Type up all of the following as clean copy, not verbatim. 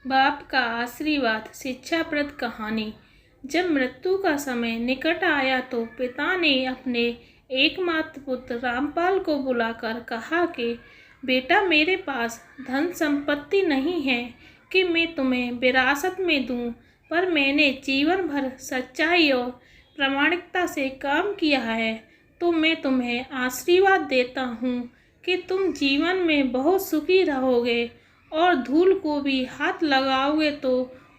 बाप का आशीर्वाद। शिक्षाप्रद कहानी। जब मृत्यु का समय निकट आया तो पिता ने अपने एकमात्र पुत्र रामपाल को बुलाकर कहा कि बेटा, मेरे पास धन संपत्ति नहीं है कि मैं तुम्हें विरासत में दूं, पर मैंने जीवन भर सच्चाई और प्रामाणिकता से काम किया है, तो मैं तुम्हें आशीर्वाद देता हूँ कि तुम जीवन में बहुत सुखी रहोगे और धूल को भी हाथ लगाओगे तो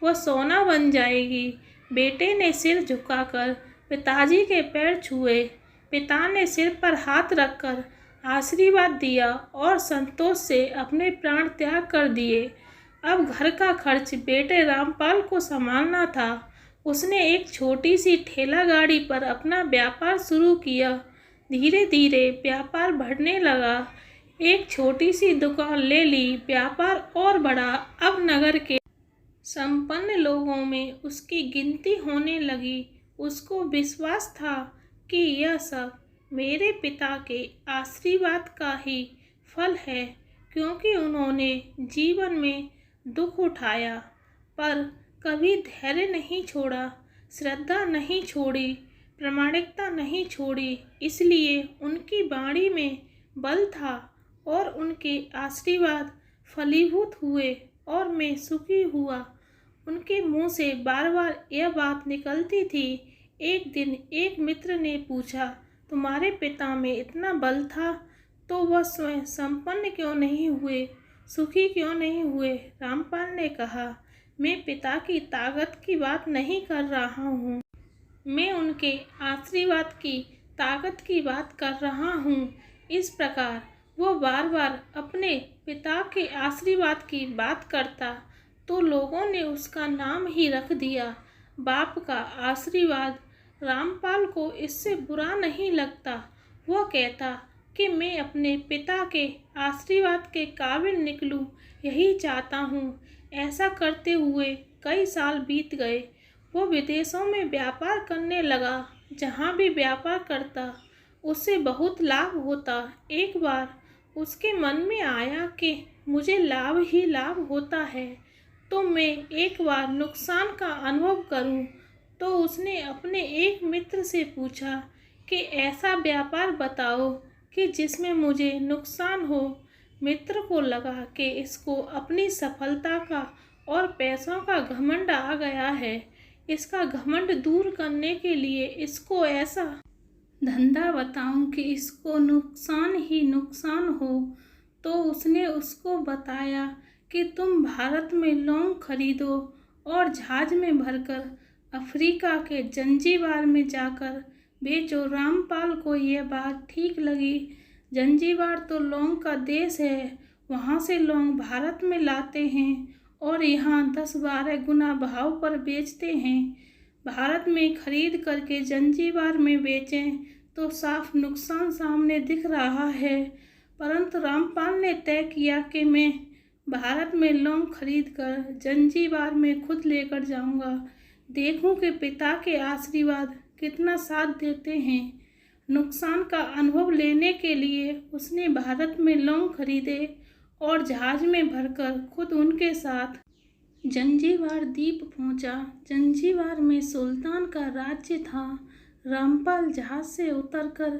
वह सोना बन जाएगी। बेटे ने सिर झुकाकर पिताजी के पैर छुए। पिता ने सिर पर हाथ रखकर आशीर्वाद दिया और संतोष से अपने प्राण त्याग कर दिए। अब घर का खर्च बेटे रामपाल को संभालना था। उसने एक छोटी सी ठेला गाड़ी पर अपना व्यापार शुरू किया। धीरे धीरे व्यापार बढ़ने लगा। एक छोटी सी दुकान ले ली। व्यापार और बढ़ा। अब नगर के संपन्न लोगों में उसकी गिनती होने लगी। उसको विश्वास था कि यह सब मेरे पिता के आशीर्वाद का ही फल है, क्योंकि उन्होंने जीवन में दुख उठाया पर कभी धैर्य नहीं छोड़ा, श्रद्धा नहीं छोड़ी, प्रामाणिकता नहीं छोड़ी। इसलिए उनकी वाणी में बल था और उनके आशीर्वाद फलीभूत हुए और मैं सुखी हुआ। उनके मुंह से बार बार यह बात निकलती थी। एक दिन एक मित्र ने पूछा, तुम्हारे पिता में इतना बल था तो वह स्वयं संपन्न क्यों नहीं हुए, सुखी क्यों नहीं हुए? रामपाल ने कहा, मैं पिता की ताकत की बात नहीं कर रहा हूँ, मैं उनके आशीर्वाद की ताकत की बात कर रहा हूँ। इस प्रकार वो बार बार अपने पिता के आशीर्वाद की बात करता तो लोगों ने उसका नाम ही रख दिया बाप का आशीर्वाद। रामपाल को इससे बुरा नहीं लगता। वो कहता कि मैं अपने पिता के आशीर्वाद के काबिल निकलूं, यही चाहता हूँ। ऐसा करते हुए कई साल बीत गए। वो विदेशों में व्यापार करने लगा। जहाँ भी व्यापार करता उससे बहुत लाभ होता। एक बार उसके मन में आया कि मुझे लाभ ही लाभ होता है, तो मैं एक बार नुकसान का अनुभव करूं। तो उसने अपने एक मित्र से पूछा कि ऐसा व्यापार बताओ कि जिसमें मुझे नुकसान हो। मित्र को लगा कि इसको अपनी सफलता का और पैसों का घमंड आ गया है। इसका घमंड दूर करने के लिए इसको ऐसा धंधा बताऊं कि इसको नुकसान ही नुकसान हो। तो उसने उसको बताया कि तुम भारत में लौंग खरीदो और जहाज में भरकर अफ्रीका के जंजीबार में जाकर बेचो। रामपाल को यह बात ठीक लगी। जंजीबार तो लौंग का देश है, वहाँ से लौंग भारत में लाते हैं और यहाँ 10-12 गुना भाव पर बेचते हैं। भारत में खरीद करके जंजीबार में बेचें तो साफ नुकसान सामने दिख रहा है। परंतु रामपाल ने तय किया कि मैं भारत में लौंग खरीद कर जंजीबार में खुद लेकर जाऊंगा, देखूं कि पिता के आशीर्वाद कितना साथ देते हैं। नुकसान का अनुभव लेने के लिए उसने भारत में लौंग खरीदे और जहाज में भरकर खुद उनके साथ जंजीबार द्वीप पहुंचा। जंजीबार में सुल्तान का राज्य था। रामपाल जहाज से उतरकर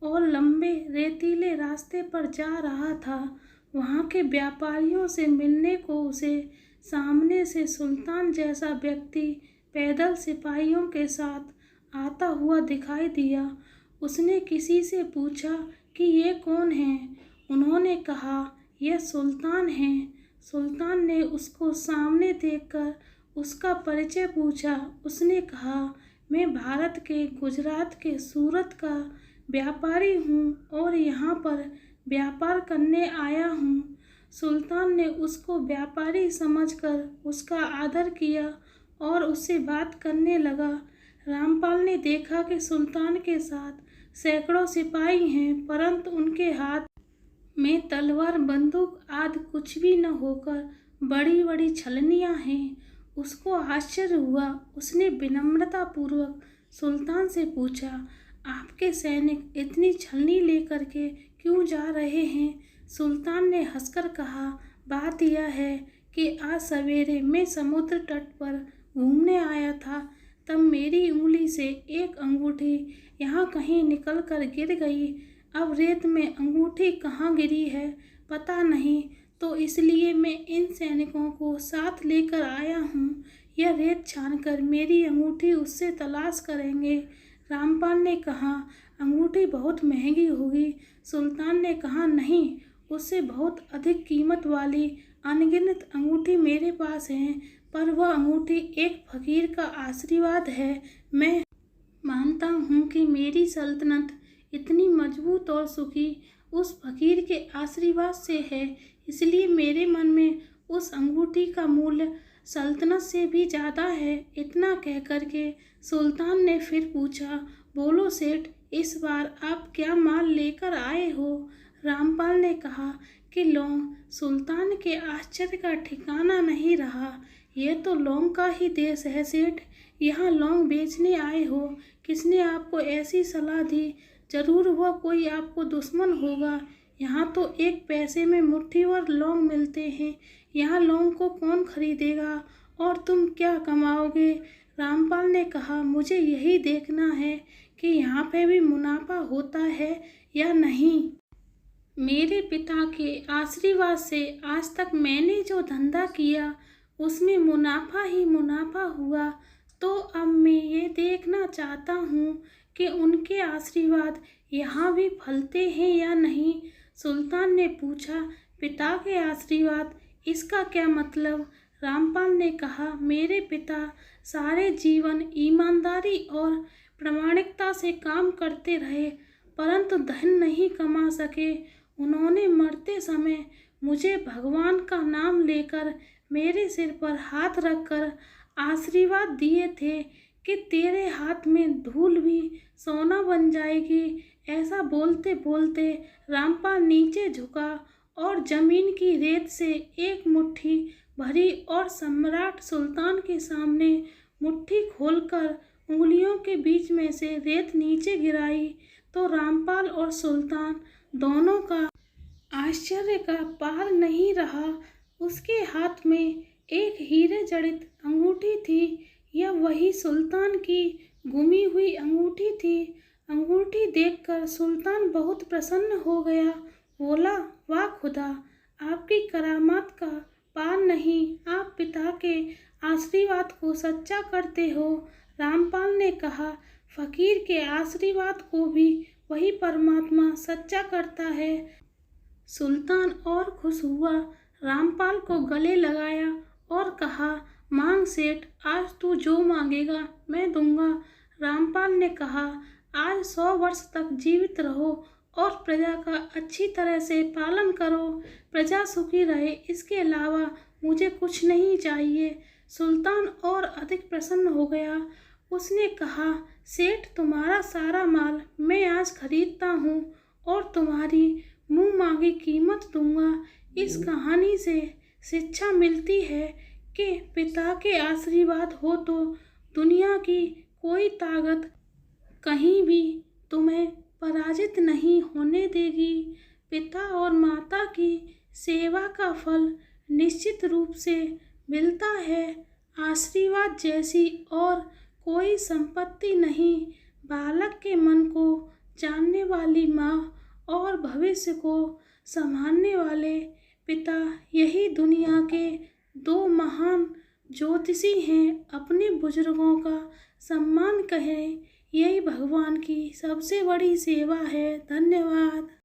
और लंबे रेतीले रास्ते पर जा रहा था। वहाँ के व्यापारियों से मिलने को उसे सामने से सुल्तान जैसा व्यक्ति पैदल सिपाहियों के साथ आता हुआ दिखाई दिया। उसने किसी से पूछा कि ये कौन हैं? उन्होंने कहा, यह सुल्तान हैं। सुल्तान ने उसको सामने देखकर उसका परिचय पूछा। उसने कहा, मैं भारत के गुजरात के सूरत का व्यापारी हूँ और यहाँ पर व्यापार करने आया हूँ। सुल्तान ने उसको व्यापारी समझकर उसका आदर किया और उससे बात करने लगा। रामपाल ने देखा कि सुल्तान के साथ सैकड़ों सिपाही हैं, परंतु उनके हाथ में तलवार, बंदूक आदि कुछ भी न होकर बड़ी बड़ी छलनियाँ हैं। उसको आश्चर्य हुआ। उसने विनम्रता पूर्वक सुल्तान से पूछा, आपके सैनिक इतनी छलनी लेकर के क्यों जा रहे हैं? सुल्तान ने हंसकर कहा, बात यह है कि आज सवेरे मैं समुद्र तट पर घूमने आया था, तब मेरी उंगली से एक अंगूठी यहाँ कहीं निकल कर गिर गई। अब रेत में अंगूठी कहाँ गिरी है पता नहीं, तो इसलिए मैं इन सैनिकों को साथ लेकर आया हूँ। यह रेत छानकर मेरी अंगूठी उससे तलाश करेंगे। रामपाल ने कहा, अंगूठी बहुत महंगी होगी। सुल्तान ने कहा, नहीं, उससे बहुत अधिक कीमत वाली अनगिनत अंगूठी मेरे पास है, पर वह अंगूठी एक फकीर का आशीर्वाद है। मैं मानता हूँ कि मेरी सल्तनत इतनी मजबूत और सुखी उस फकीर के आशीर्वाद से है, इसलिए मेरे मन में उस अंगूठी का मूल्य सल्तनत से भी ज़्यादा है। इतना कहकर के सुल्तान ने फिर पूछा, बोलो सेठ, इस बार आप क्या माल लेकर आए हो? रामपाल ने कहा कि लौंग। सुल्तान के आश्चर्य का ठिकाना नहीं रहा। यह तो लौंग का ही देश है सेठ, यहाँ लौंग बेचने आए हो? किसने आपको ऐसी सलाह दी? जरूर वह कोई आपको दुश्मन होगा। यहाँ तो एक पैसे में मुट्ठी भर लौंग मिलते हैं, यहाँ लौंग को कौन खरीदेगा? और तुम क्या कमाओगे? रामपाल ने कहा, मुझे यही देखना है कि यहाँ पे भी मुनाफा होता है या नहीं। मेरे पिता के आशीर्वाद से आज तक मैंने जो धंधा किया उसमें मुनाफा ही मुनाफा हुआ, तो अब मैं ये देखना चाहता हूँ कि उनके आशीर्वाद यहाँ भी फलते हैं या नहीं। सुल्तान ने पूछा, पिता के आशीर्वाद, इसका क्या मतलब? रामपाल ने कहा, मेरे पिता सारे जीवन ईमानदारी और प्रामाणिकता से काम करते रहे, परंतु धन नहीं कमा सके। उन्होंने मरते समय मुझे भगवान का नाम लेकर मेरे सिर पर हाथ रखकर आशीर्वाद दिए थे कि तेरे हाथ में धूल भी सोना बन जाएगी। ऐसा बोलते बोलते रामपाल नीचे झुका और जमीन की रेत से एक मुट्ठी भरी और सम्राट सुल्तान के सामने मुट्ठी खोलकर उंगलियों के बीच में से रेत नीचे गिराई, तो रामपाल और सुल्तान दोनों का आश्चर्य का पार नहीं रहा। उसके हाथ में एक हीरे जड़ित अंगूठी थी। यह वही सुल्तान की गुमी हुई अंगूठी थी। अंगूठी देखकर सुल्तान बहुत प्रसन्न हो गया। बोला, वाह खुदा, आपकी करामात का पार नहीं, आप पिता के आशीर्वाद को सच्चा करते हो। रामपाल ने कहा, फकीर के आशीर्वाद को भी वही परमात्मा सच्चा करता है। सुल्तान और खुश हुआ, रामपाल को गले लगाया और कहा, मांग सेठ, आज तू जो मांगेगा मैं दूंगा। रामपाल ने कहा, आज 100 वर्ष तक जीवित रहो और प्रजा का अच्छी तरह से पालन करो, प्रजा सुखी रहे, इसके अलावा मुझे कुछ नहीं चाहिए। सुल्तान और अधिक प्रसन्न हो गया। उसने कहा, सेठ, तुम्हारा सारा माल मैं आज खरीदता हूँ और तुम्हारी मुँह मांगी कीमत दूंगा। इस कहानी से शिक्षा मिलती है कि पिता के आशीर्वाद हो तो दुनिया की कोई ताकत कहीं भी तुम्हें पराजित नहीं होने देगी। पिता और माता की सेवा का फल निश्चित रूप से मिलता है। आशीर्वाद जैसी और कोई संपत्ति नहीं। बालक के मन को जानने वाली माँ और भविष्य को संभालने वाले पिता, यही दुनिया के 2 महान ज्योतिषी हैं। अपने बुजुर्गों का सम्मान करें, यही भगवान की सबसे बड़ी सेवा है। धन्यवाद।